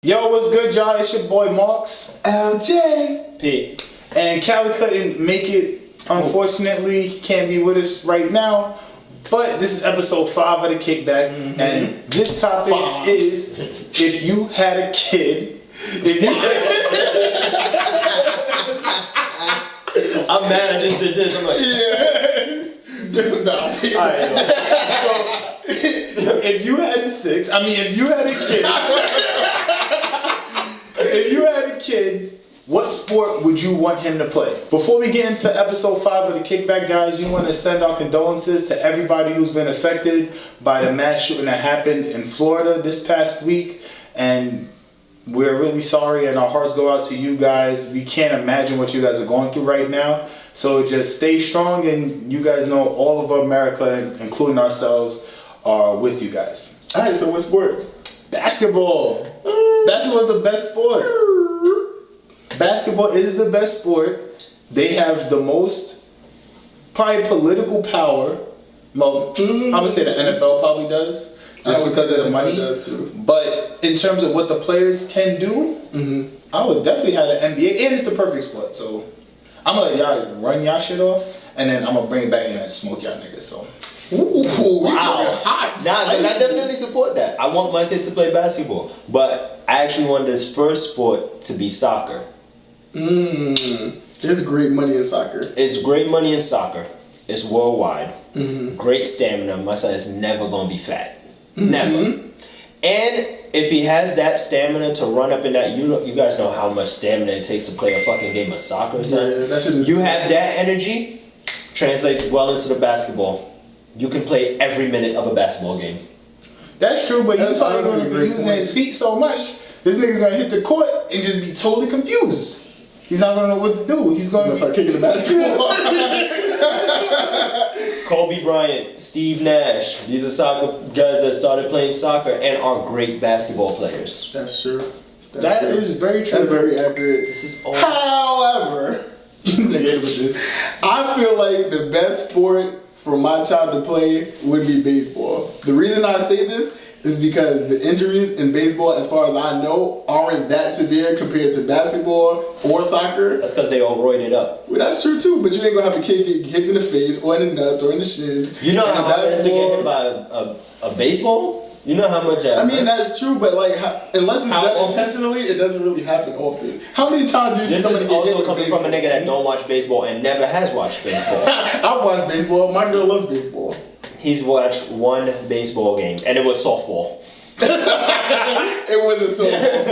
Yo, what's good, y'all? It's your boy Marks. LJ. P. And Callie couldn't make it. Unfortunately, he can't be with us right now. But this is episode 5 of the Kickback. Mm-hmm. And this topic is if you had a kid. If you I'm mad I just did this. I'm like, Alright, so if you had a kid, what sport would you want him to play? Before we get into episode 5 of the Kickback, guys, we want to send our condolences to everybody who's been affected by the mass shooting that happened in Florida this past week. And we're really sorry, and our hearts go out to you guys. We can't imagine what you guys are going through right now. So just stay strong, and you guys know all of America, including ourselves, are with you guys. All right, so what sport? Basketball. Basketball is the best sport. Basketball is the best sport. They have the most, probably, political power. Well, I would say the NFL probably does. Just because of the money. Does too. But in terms of what the players can do, I would definitely have the NBA, and it's the perfect sport. So I'm gonna let y'all run y'all shit off, and then I'm gonna bring it back in and smoke y'all niggas. So, wow. Hot. Nah, I definitely support that. I want my kid to play basketball, but I actually want this first sport to be soccer. There's great money in soccer. It's great money in soccer. It's worldwide. Great stamina. My son is never gonna be fat. Never. And if he has that stamina to run up in that, you guys know how much stamina it takes to play a fucking game of soccer. Yeah, that shit is you have that energy, translates well into the basketball. You can play every minute of a basketball game. That's true, but he's probably honestly going to be great using point. his feet so much, this nigga's going to hit the court and just be totally confused. He's not going to know what to do. He's going to start kicking the basketball. Kobe Bryant, Steve Nash. These are soccer guys that started playing soccer and are great basketball players. That's true. That is very true. That's very accurate. This is all. However, I feel like the best sport for my child to play would be baseball. The reason I say this is because the injuries in baseball, as far as I know, aren't that severe compared to basketball or soccer. That's because they all roided up. Well, that's true too, but you ain't gonna have a kid get hit in the face or in the nuts or in the shins. You know And how hard it is to get hit by a baseball? You know how much... I mean, that's true, but like, unless it's done intentionally, it doesn't really happen often. How many times do you see This somebody is get hit also with coming baseball? from a nigga that don't watch baseball and never has watched baseball. I watch baseball. My girl loves baseball. He's watched one baseball game, and it was softball. It wasn't so.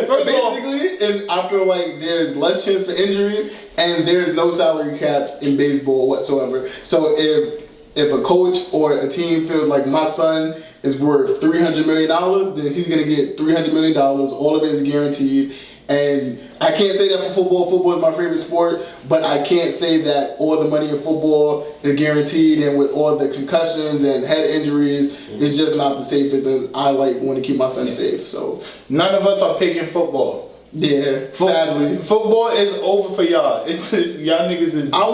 First of all- Basically, and I feel like there's less chance for injury, and there's no salary cap in baseball whatsoever. So if a coach or a team feels like my son is worth $300 million, then he's gonna get $300 million. All of it is guaranteed. And I can't say that for football. Football is my favorite sport, but I can't say that all the money in football is guaranteed. And with all the concussions and head injuries, it's just not the safest. And I want to keep my son safe. So None of us are picking football. yeah, sadly, Football is over for y'all. It's y'all niggas is I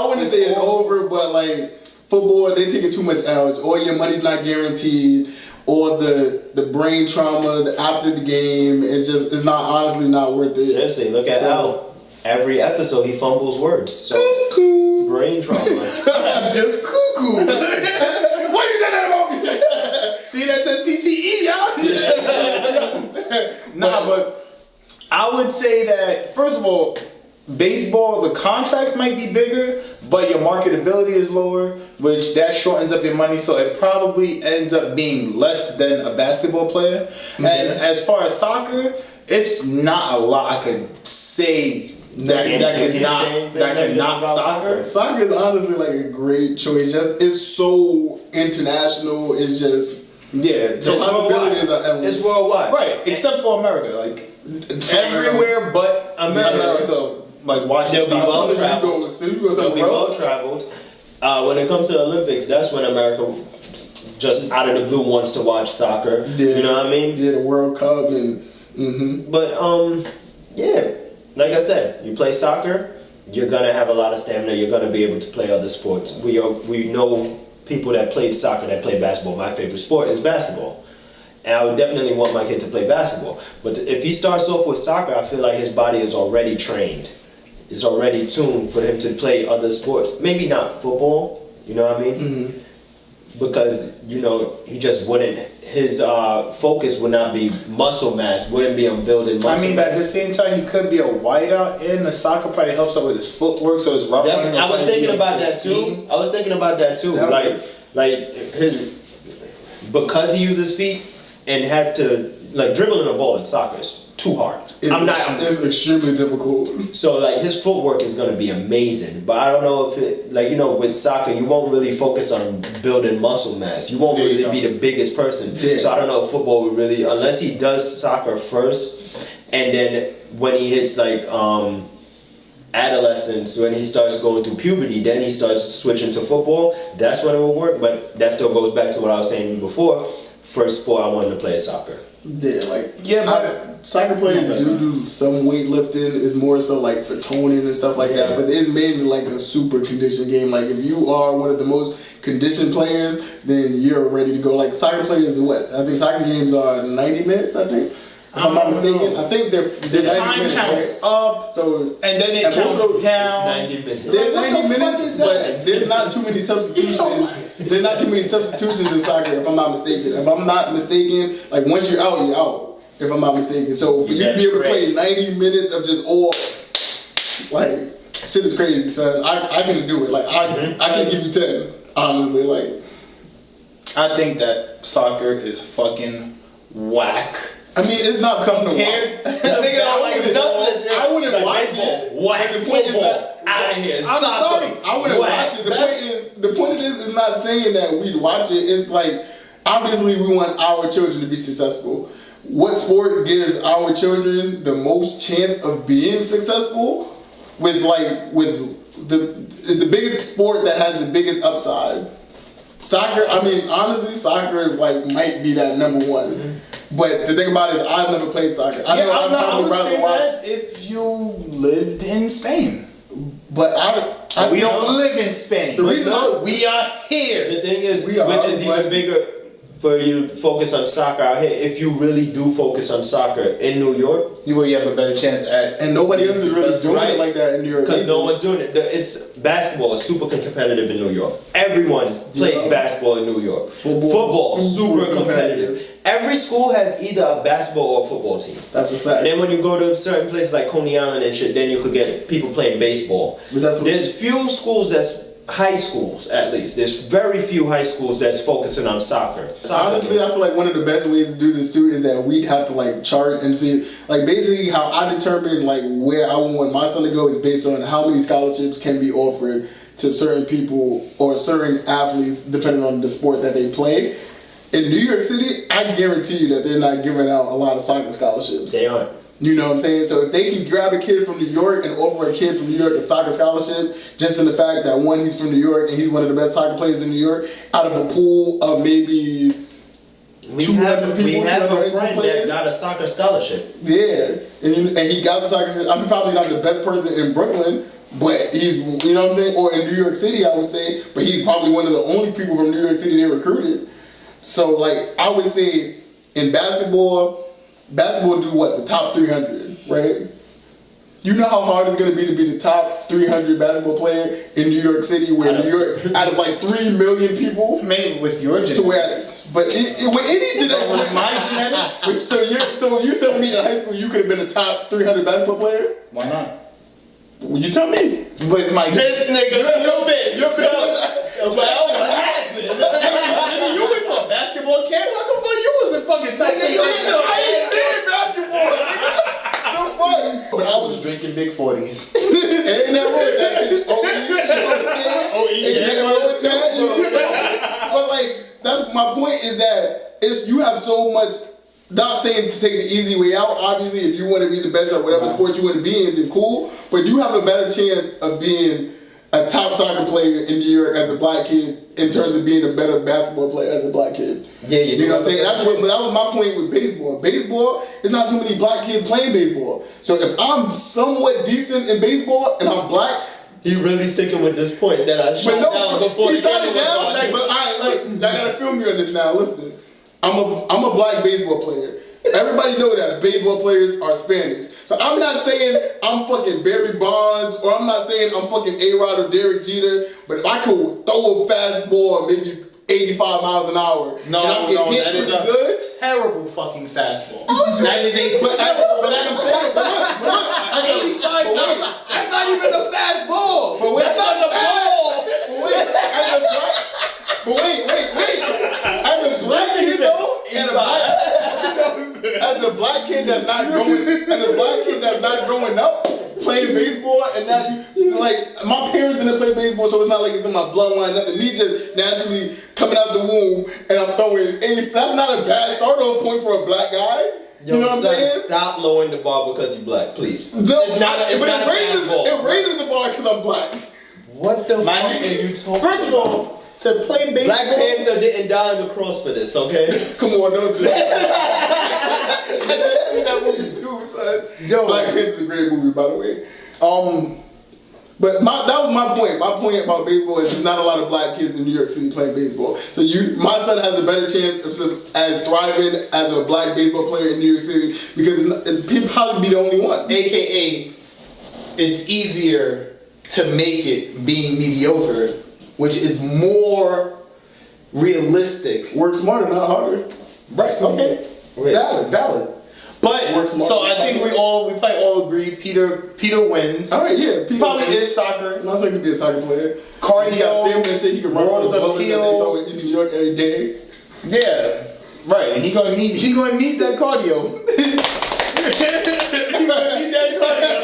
wouldn't say it's over, but like football, they taking too much L's. Or your money's not guaranteed. Or the brain trauma after the game, it's not honestly not worth it. Seriously, look at Al. Every episode he fumbles words. So Cuckoo. brain trauma. I'm just cuckoo. What you said that about me? See, that says CTE, y'all. Nah, but I would say that, first of all, baseball, the contracts might be bigger, but your marketability is lower, which that shortens up your money, so it probably ends up being less than a basketball player. And as far as soccer, it's not a lot I could say that could knock soccer. Soccer is honestly like a great choice. It's so international. It's just Yeah, the possibilities are endless. It's worldwide. Right, except for America, like everywhere but America. Like watching They'll be soccer. well traveled. You go They'll be somewhere well else. traveled. When it comes to the Olympics, that's when America just out of the blue wants to watch soccer. Yeah. You know what I mean? Yeah, the World Cup and. But yeah, like I said, you play soccer, you're gonna have a lot of stamina. You're gonna be able to play other sports. We know people that played soccer, that played basketball. My favorite sport is basketball, And I would definitely want my kid to play basketball. But if he starts off with soccer, I feel like his body is already trained. It's already tuned for him to play other sports. Maybe not football, you know what I mean? Because, you know, he just wouldn't, his focus would not be muscle mass, wouldn't be on building muscle I mean, but at the mass. same time, he could be a wideout, and the soccer probably helps out with his footwork, so his route running Definitely. I was will thinking be about that pristine. too. I was thinking about that too. Definitely. Like his, because he uses feet and have to, like, dribbling a ball in soccer is too hard. It's extremely difficult. So like his footwork is gonna be amazing, but I don't know if it, like, you know, with soccer you won't really focus on building muscle mass. You won't Yeah, you really don't. be the biggest person. Yeah. So I don't know if football would really, unless he does soccer first, and then when he hits like adolescence, when he starts going through puberty, then he starts switching to football. That's when it will work. But that still goes back to what I was saying before. First sport I wanted to play is soccer. Yeah, like Yeah, but soccer players do some weightlifting. Is more so like for toning and stuff like that. Yeah. But it's mainly like a super conditioned game. Like if you are one of the most conditioned players, then you're ready to go. Like soccer players, what? I think soccer games are 90 minutes. I think, if I'm not mistaken. I think they're the 90 time minutes, counts right? up, So and then it and both counts of those- down. 90 minutes. there's What the 90 fuck minutes, is that? but there's not too many substitutions. There's not too many substitutions in soccer, if I'm not mistaken. If I'm not mistaken, like once you're out, you're out. If I'm not mistaken. So for you to be able to play 90 minutes of just all, like, shit is crazy, son. I can do it. Like I can give you 10, honestly. Like I think that soccer is fucking whack. I mean, it's not fun to Compared watch. to Nigga, basketball, I wouldn't like watch baseball, it. whack, But the point is football, that outta here, I'm soccer, sorry, I wouldn't whack. watch it. The point is not saying that we'd watch it. It's like obviously we want our children to be successful. What sport gives our children the most chance of being successful? With the biggest sport that has the biggest upside. Soccer, I mean, honestly, soccer like might be that number one. But the thing about it is, I've never played soccer. I know I'd I probably would rather say watch. that if you lived in Spain. But I We don't live in Spain. The reason we are here. The thing is, We are, which is but- even bigger for you to focus on soccer out here, if you really do focus on soccer in New York, You will have a better chance at. and nobody else is really doing right? it like that in New York. because no either. one's doing it. It's basketball is super competitive in New York. Everyone plays basketball in New York. Football, super super competitive. Every school has either a basketball or a football team. That's a fact. And then when you go to certain places like Coney Island and shit, then you could get people playing baseball. But that's what- There's few schools that's high schools at least. There's very few high schools that's focusing on soccer. Honestly, I feel like one of the best ways to do this too is that we'd have to like chart and see, like basically how I determine like where I want my son to go is based on how many scholarships can be offered to certain people or certain athletes depending on the sport that they play. In New York City, I guarantee you that they're not giving out a lot of soccer scholarships. They aren't. You know what I'm saying? So if they can grab a kid from New York and offer a kid from New York a soccer scholarship, just in the fact that one, he's from New York and he's one of the best soccer players in New York, out of a pool of maybe We 200 have people, a 200 friend players? that got a soccer scholarship. yeah, and he got the soccer scholarship. I'm probably not the best person in Brooklyn, but he's, you know what I'm saying? Or in New York City, I would say, but he's probably one of the only people from New York City they recruited. So like, I would say in basketball do what? The top 300, right? You know how hard it's going to be the top 300 basketball player in New York City, where New York, out of like 3 million people, Maybe with your to genetics. where, but with any genetic, With my genetics. so you're telling me in high school you could have been a top 300 basketball player? Why not? Well, you tell me. With my This nigga stupid. You're Well, what happened? you went to a basketball camp? How come you was a fucking tight I ain't saying basketball. The fuck? But I was drinking big 40s. ain't that wrong with that? 'Cause OE, you know what I'm saying? Ain't nothing wrong with that. But like, that's my point is that you have so much. Not saying to take the easy way out. Obviously, if you want to be the best at whatever sport you want to be in, then cool. But you have a better chance of being a top soccer player in New York as a black kid in terms of being a better basketball player as a black kid. Yeah, you You know what I'm do. saying? That was my point with baseball. Baseball, there's not too many black kids playing baseball. So if I'm somewhat decent in baseball and I'm black, He's really sticking with this point that I but shot down no, before he the shot camera it was down. on. Like, but I gotta film you on this now. Listen, I'm a black baseball player. Everybody know that baseball players are Spanish. So I'm not saying I'm fucking Barry Bonds, or I'm not saying I'm fucking A-Rod or Derek Jeter, but if I could throw a fastball maybe 85 miles an hour, No, and I can hit that is pretty a good. terrible fucking fastball. That is a But I'm saying, that's not even a fastball. But that's not the ball. But wait. As a black kid though, as a black kid that's not growing up playing baseball, and now like my parents didn't play baseball, so it's not like it's in my bloodline. Nothing. Me just naturally coming out the womb and I'm throwing. And that's not a bad start off point for a black guy. Yo, You know what I'm saying? Stop lowering the bar because you black, please. No, It's not a fastball. it raises the bar because I'm black. What the My fuck nigga, are you talking First of all, to play baseball. Black Panther didn't die on the cross for this, okay? Come on, don't do that. I just seen that movie too, son. Yo. Black Panther's a great movie, by the way. But that was my point. My point about baseball is there's not a lot of black kids in New York City playing baseball. So my son has a better chance of as thriving as a black baseball player in New York City because he'd probably be the only one. AKA, it's easier to make it being mediocre, which is more realistic. Work smarter, not harder. Right, okay. Wait. Valid. But, Work smarter. so I think we probably all agree Peter wins. All right, yeah. Peter Probably is soccer. My son could be a soccer player. Cardio, He got stamina and shit. He can run for world the bullet that they appeal. throw in East New York every day. Yeah, right. And he gonna need that cardio. He gonna need that cardio.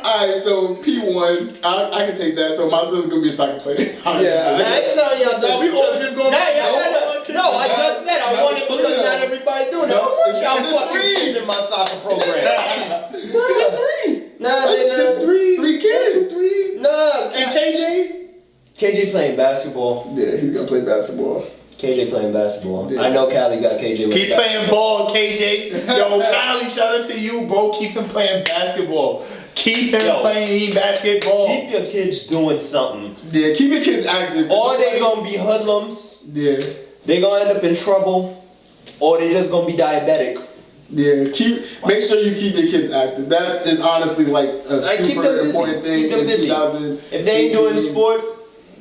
Alright, so P1, I can take that. So my son's gonna be a soccer player. Yeah. Now, I ain't telling y'all to. We all just gonna. No, I just said I want it because not everybody doing it. I don't want y'all fucking kids in my soccer program. It's three. Nah, There's nigga. three kids. Three. Nah, And KJ? KJ playing basketball. Yeah, he's gonna play basketball. KJ playing basketball. Yeah. I know Cali got KJ. with Keep that. playing ball, KJ. Yo, Kylie, shout out to you, bro. Keep him playing basketball. Keep him playing basketball. Keep your kids doing something. Yeah, keep your kids active. Or they gonna be hoodlums. Yeah. They gonna end up in trouble. Or they just gonna be diabetic. Yeah, make sure you keep your kids active. That is honestly like a Keep them super busy. important thing Keep them in busy. 2000. If they ain't doing sports,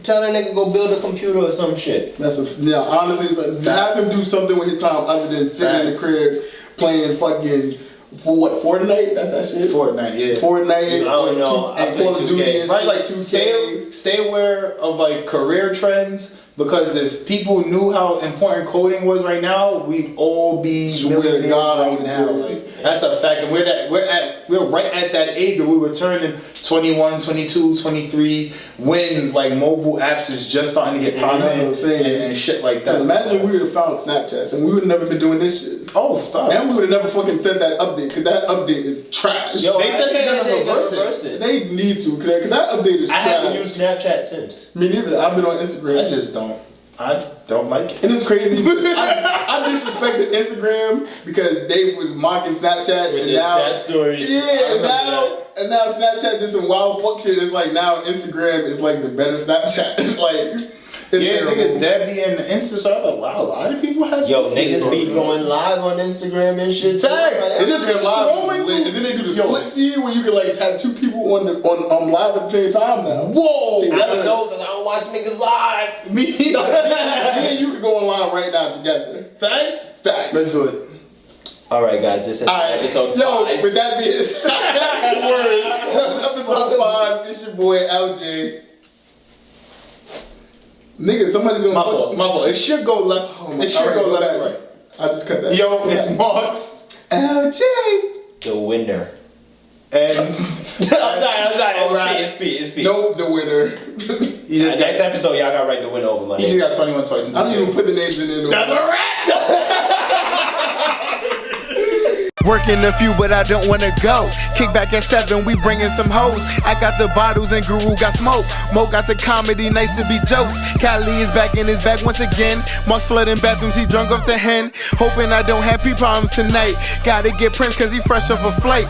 tell that nigga go build a computer or some shit. Honestly, have him do something with his time other than sitting in the crib playing fucking Fortnite? That's that shit. Fortnite, yeah. Fortnite. I don't know. I And play Call of 2K. Duty and Right, shit, like 2K. stay aware of like career trends, because if people knew how important coding was right now, we'd all be Swear to millionaires God, I right would now. do it. Like that's a fact, and we're right at that age where we were turning 21, 22, 23 when like mobile apps is just starting to get That's what prominent I'm saying. and shit like that. So imagine we would have found Snapchat and we would have never been doing this shit. Oh, stop. And we would have never fucking sent that update because that update is trash. Yo, they said they're gonna reverse it. They need to because that update is I trash. haven't used Snapchat since. Me neither. I've been on Instagram. I don't like it. And it's crazy. I disrespected Instagram because they was mocking Snapchat With and the now Snap stories. Yeah, I and remember now Snapchat did some wild fuck shit. It's like now Instagram is like the better Snapchat. Like it's Yeah, terrible. niggas that be in Insta, so I'm like, wow, a lot of people have Yo, Insta niggas be stories. going live on Instagram and shit. too. Facts. Like, It just Instagram live scrolling is lit. through- And then they do the Yo. split feed where you can like have two people on live at the same time now. Whoa! I Together. don't know because I don't watch niggas live. Me Me and you can go online right now together. Facts? Facts. Let's do it. All right, guys, this is Alright, episode yo, 5. with that being word, episode 5, it's your boy LJ. Nigga, somebody's gonna My fault. It should go left. It should go left to right. I just cut that. Yo, it's Marks. LJ. The winner. And I'm sorry. Alright. It's P. Nope, the winner. he just Next got, episode, y'all got right to win over my he just name. got 21 twice in I don't 2 even put the names in there. No That's a wrap! Working a few, but I don't wanna go. Kick back at 7, we bringing some hoes. I got the bottles and Guru got smoke. Mo got the comedy, nice to be jokes. Cali is back in his bag once again. Mark's flooding bathrooms, he drunk off the hen. Hoping I don't have pee problems tonight. Gotta get Prince cause he fresh off a flight.